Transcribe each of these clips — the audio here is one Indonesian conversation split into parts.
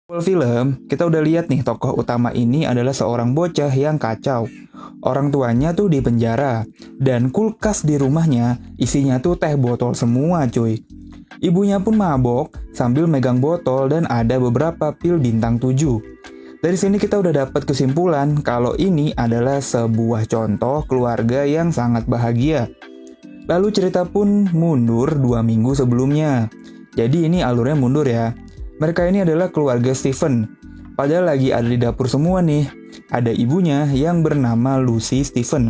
Awal film, kita udah lihat nih tokoh utama ini adalah seorang bocah yang kacau. Orang tuanya tuh di penjara, dan kulkas di rumahnya isinya tuh teh botol semua cuy. Ibunya pun mabok sambil megang botol dan ada beberapa pil bintang 7. Dari sini kita udah dapat kesimpulan kalau ini adalah sebuah contoh keluarga yang sangat bahagia. Lalu cerita pun mundur 2 minggu sebelumnya. Jadi ini alurnya mundur ya. Mereka ini adalah keluarga Stephen. Padahal lagi ada di dapur semua nih. Ada ibunya yang bernama Lucy Stephen.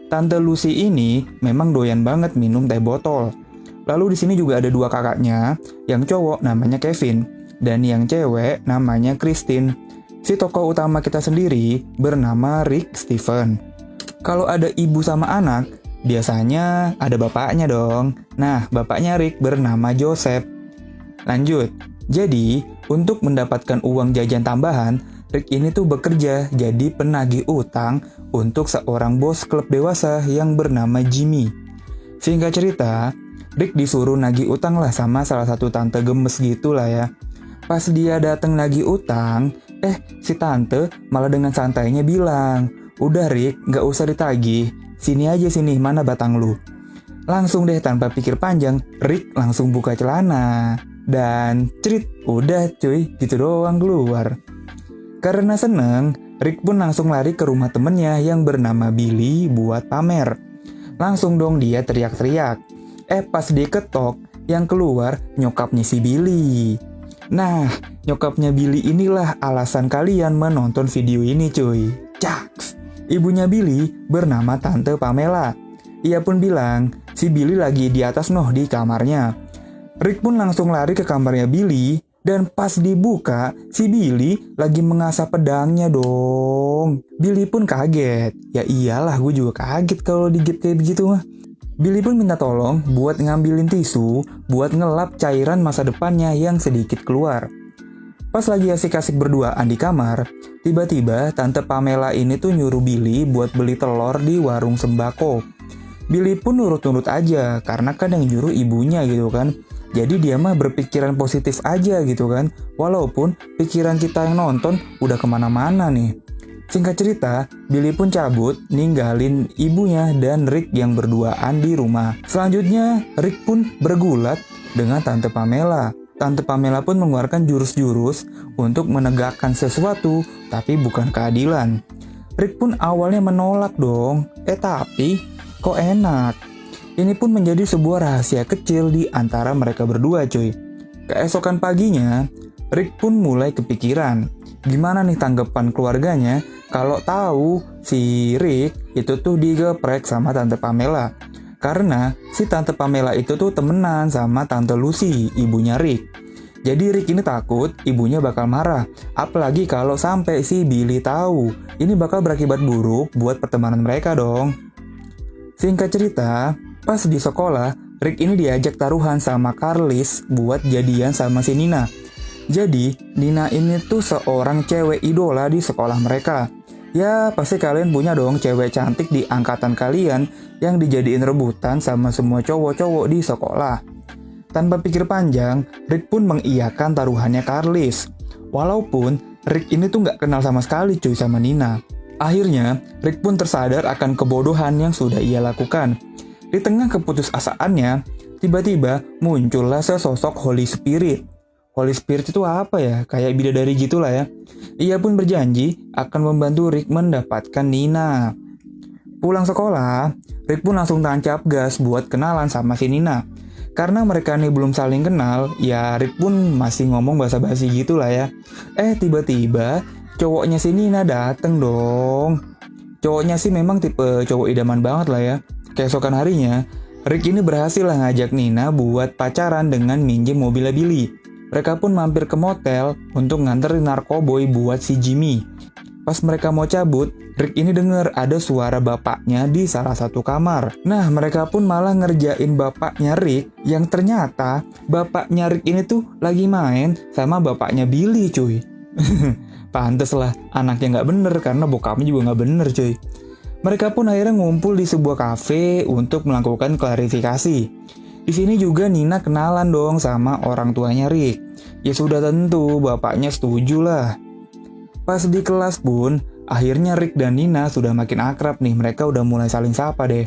Tante Lucy ini memang doyan banget minum teh botol. Lalu di sini juga ada 2 kakaknya, yang cowok namanya Kevin dan yang cewek namanya Christine. Si tokoh utama kita sendiri bernama Rick Stephen. Kalau ada ibu sama anak, biasanya ada bapaknya dong. Nah, bapaknya Rick bernama Joseph. Lanjut. Jadi, untuk mendapatkan uang jajan tambahan, Rick ini tuh bekerja jadi penagih utang untuk seorang bos klub dewasa yang bernama Jimmy. Singkat cerita, Rick disuruh nagih utang lah sama salah satu tante gemes gitu lah ya. Pas dia dateng nagih utang, si tante malah dengan santainya bilang, "Udah Rick, nggak usah ditagih, sini aja sini, mana batang lu?" Langsung deh tanpa pikir panjang, Rick langsung buka celana. Dan cerit, udah cuy, gitu doang keluar. Karena seneng, Rick pun langsung lari ke rumah temennya yang bernama Billy buat pamer. Langsung dong dia teriak-teriak. Pas dia ketok, yang keluar nyokapnya si Billy. Nah, nyokapnya Billy inilah alasan kalian menonton video ini cuy. Caks! Ibunya Billy bernama Tante Pamela. Ia pun bilang, si Billy lagi di atas noh di kamarnya. Rick pun langsung lari ke kamarnya Billy, dan pas dibuka, si Billy lagi mengasah pedangnya dong. Billy pun kaget. Ya iyalah, gue juga kaget kalau digigit kayak begitu mah. Billy pun minta tolong buat ngambilin tisu, buat ngelap cairan masa depannya yang sedikit keluar. Pas lagi asik-asik berduaan di kamar, tiba-tiba Tante Pamela ini tuh nyuruh Billy buat beli telur di warung sembako. Billy pun nurut-nurut aja, karena kan yang nyuruh ibunya gitu kan. Jadi dia mah berpikiran positif aja gitu kan. Walaupun pikiran kita yang nonton udah kemana-mana nih. Singkat cerita, Billy pun cabut ninggalin ibunya dan Rick yang berduaan di rumah. Selanjutnya, Rick pun bergulat dengan Tante Pamela. Tante Pamela pun mengeluarkan jurus-jurus untuk menegakkan sesuatu, tapi bukan keadilan. Rick pun awalnya menolak dong. Tapi kok enak. Ini pun menjadi sebuah rahasia kecil di antara mereka berdua cuy. Keesokan paginya, Rick pun mulai kepikiran. Gimana nih tanggapan keluarganya kalau tahu si Rick itu tuh digeprek sama Tante Pamela. Karena si Tante Pamela itu tuh temenan sama Tante Lucy, ibunya Rick. Jadi Rick ini takut ibunya bakal marah. Apalagi kalau sampai si Billy tahu. Ini bakal berakibat buruk buat pertemanan mereka dong. Singkat cerita, pas di sekolah, Rick ini diajak taruhan sama Carlis buat jadian sama si Nina. Jadi, Nina ini tuh seorang cewek idola di sekolah mereka. Ya, pasti kalian punya dong cewek cantik di angkatan kalian yang dijadiin rebutan sama semua cowok-cowok di sekolah. Tanpa pikir panjang, Rick pun mengiyakan taruhannya Carlis. Walaupun Rick ini tuh nggak kenal sama sekali cuy sama Nina. Akhirnya, Rick pun tersadar akan kebodohan yang sudah ia lakukan. Di tengah keputusasaannya, tiba-tiba muncullah sesosok Holy Spirit. Holy Spirit itu apa ya? Kayak bidadari gitulah ya. Ia pun berjanji akan membantu Rick mendapatkan Nina. Pulang sekolah, Rick pun langsung tancap gas buat kenalan sama si Nina. Karena mereka nih belum saling kenal, ya Rick pun masih ngomong basa-basi gitulah ya. Tiba-tiba cowoknya si Nina dateng dong. Cowoknya sih memang tipe cowok idaman banget lah ya. Keesokan harinya, Rick ini berhasil lah ngajak Nina buat pacaran dengan minjem mobilnya Billy. Mereka pun mampir ke motel untuk nganterin narkoboy buat si Jimmy. Pas mereka mau cabut, Rick ini denger ada suara bapaknya di salah satu kamar. Nah, mereka pun malah ngerjain bapaknya Rick, yang ternyata bapaknya Rick ini tuh lagi main sama bapaknya Billy cuy. Pantes lah, anaknya nggak bener karena bokapnya juga nggak bener cuy. Mereka pun akhirnya ngumpul di sebuah kafe untuk melakukan klarifikasi. Di sini juga Nina kenalan dong sama orang tuanya Rick. Ya sudah tentu bapaknya setuju lah. Pas di kelas pun, akhirnya Rick dan Nina sudah makin akrab nih, mereka udah mulai saling sapa deh.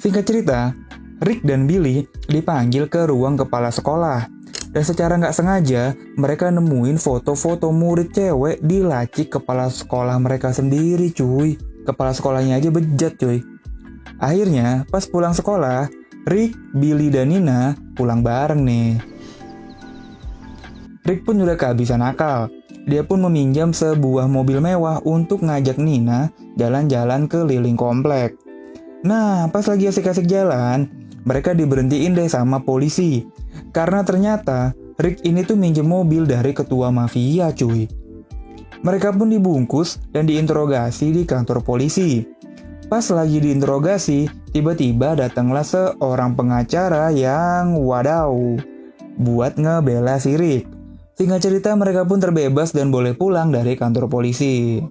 Singkat cerita, Rick dan Billy dipanggil ke ruang kepala sekolah. Dan secara nggak sengaja, mereka nemuin foto-foto murid cewek di laci kepala sekolah mereka sendiri cuy. Kepala sekolahnya aja bejat cuy. Akhirnya, pas pulang sekolah, Rick, Billy, dan Nina pulang bareng nih. Rick pun udah kehabisan akal. Dia pun meminjam sebuah mobil mewah untuk ngajak Nina jalan-jalan keliling komplek. Nah, pas lagi asik-asik jalan, mereka diberhentiin deh sama polisi. Karena ternyata Rick ini tuh minjem mobil dari ketua mafia cuy. Mereka pun dibungkus dan diinterogasi di kantor polisi. Pas lagi diinterogasi, tiba-tiba datanglah seorang pengacara yang wadaw buat ngebela si Rick. Singkat cerita mereka pun terbebas dan boleh pulang dari kantor polisi.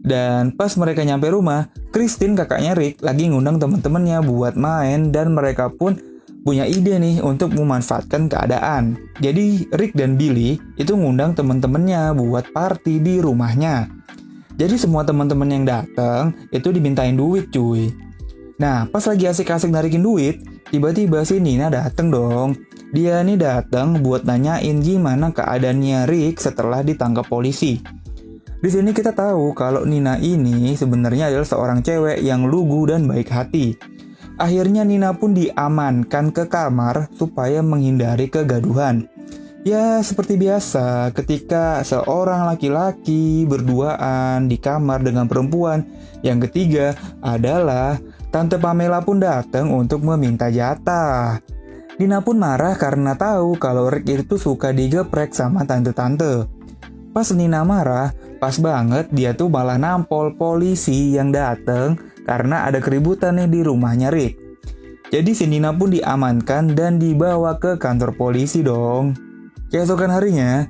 Dan pas mereka nyampe rumah, Christine kakaknya Rick lagi ngundang teman-temannya buat main dan mereka pun punya ide nih untuk memanfaatkan keadaan. Jadi Rick dan Billy itu ngundang teman-temannya buat party di rumahnya. Jadi semua teman-teman yang datang itu dimintain duit cuy. Nah pas lagi asik-asik narikin duit, tiba-tiba si Nina dateng dong. Dia nih datang buat nanyain gimana keadaannya Rick setelah ditangkap polisi. Di sini kita tahu kalau Nina ini sebenarnya adalah seorang cewek yang lugu dan baik hati. Akhirnya Nina pun diamankan ke kamar supaya menghindari kegaduhan. Ya seperti biasa ketika seorang laki-laki berduaan di kamar dengan perempuan, yang ketiga adalah Tante Pamela pun datang untuk meminta jatah. Nina pun marah karena tahu kalau Rick itu suka digeprek sama tante-tante. Pas Nina marah, pas banget dia tuh malah nampol polisi yang dateng karena ada keributan nih di rumahnya Rick. Jadi si Nina pun diamankan dan dibawa ke kantor polisi dong. Keesokan harinya,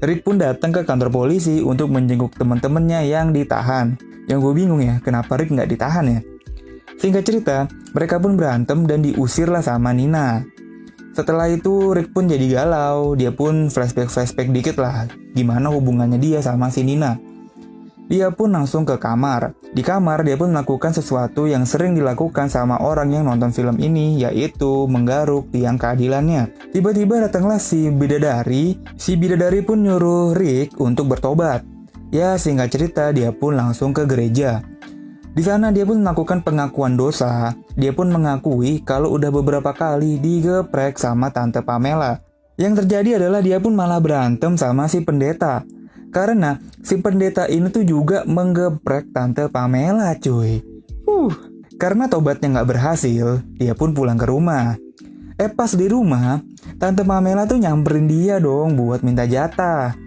Rick pun datang ke kantor polisi untuk menjenguk teman-temannya yang ditahan. Yang gue bingung ya, kenapa Rick nggak ditahan ya? Singkat cerita, mereka pun berantem dan diusir lah sama Nina. Setelah itu Rick pun jadi galau, dia pun flashback dikit lah gimana hubungannya dia sama si Nina. Dia pun langsung ke kamar. Di kamar dia pun melakukan sesuatu yang sering dilakukan sama orang yang nonton film ini, yaitu menggaruk tiang keadilannya. Tiba-tiba datanglah si bidadari. Si bidadari pun nyuruh Rick untuk bertobat. Ya singkat cerita dia pun langsung ke gereja. Di sana dia pun melakukan pengakuan dosa. Dia pun mengakui kalau udah beberapa kali digeprek sama Tante Pamela. Yang terjadi adalah dia pun malah berantem sama si pendeta. Karena si pendeta ini tuh juga menggeprek Tante Pamela cuy. Karena tobatnya nggak berhasil, dia pun pulang ke rumah. Pas di rumah, Tante Pamela tuh nyamperin dia dong buat minta jatah.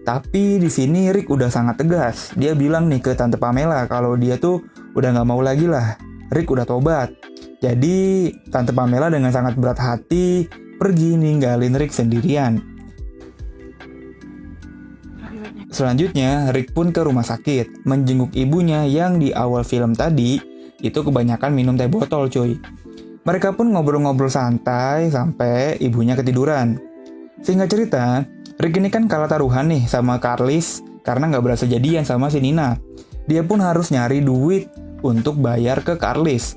Tapi di sini Rick udah sangat tegas. Dia bilang nih ke Tante Pamela kalau dia tuh udah nggak mau lagi lah. Rick udah tobat. Jadi Tante Pamela dengan sangat berat hati pergi ninggalin Rick sendirian. Selanjutnya Rick pun ke rumah sakit menjenguk ibunya yang di awal film tadi itu kebanyakan minum teh botol cuy. Mereka pun ngobrol-ngobrol santai sampai ibunya ketiduran. Singkat cerita, Rick ini kan kalah taruhan nih sama Carlis karena nggak berhasil jadian sama si Nina. Dia pun harus nyari duit untuk bayar ke Carlis.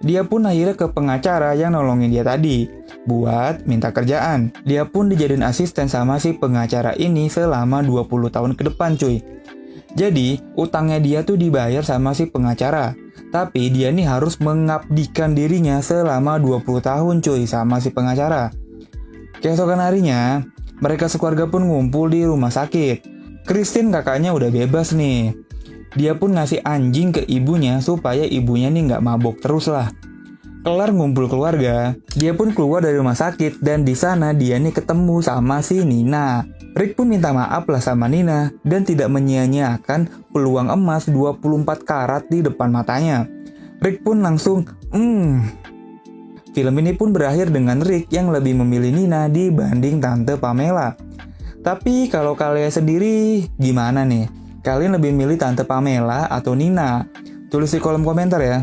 Dia pun akhirnya ke pengacara yang nolongin dia tadi buat minta kerjaan. Dia pun dijadiin asisten sama si pengacara ini selama 20 tahun ke depan cuy. Jadi utangnya dia tuh dibayar sama si pengacara. Tapi dia nih harus mengabdikan dirinya selama 20 tahun cuy sama si pengacara. Keesokan harinya, mereka sekeluarga pun ngumpul di rumah sakit. Christine kakaknya udah bebas nih. Dia pun ngasih anjing ke ibunya supaya ibunya nih nggak mabok terus lah. Kelar ngumpul keluarga, dia pun keluar dari rumah sakit dan di sana dia nih ketemu sama si Nina. Rick pun minta maaf lah sama Nina dan tidak menyia-nyiakan peluang emas 24 karat di depan matanya. Rick pun langsung, Film ini pun berakhir dengan Rick yang lebih memilih Nina dibanding Tante Pamela. Tapi kalau kalian sendiri gimana nih? Kalian lebih milih Tante Pamela atau Nina? Tulis di kolom komentar ya.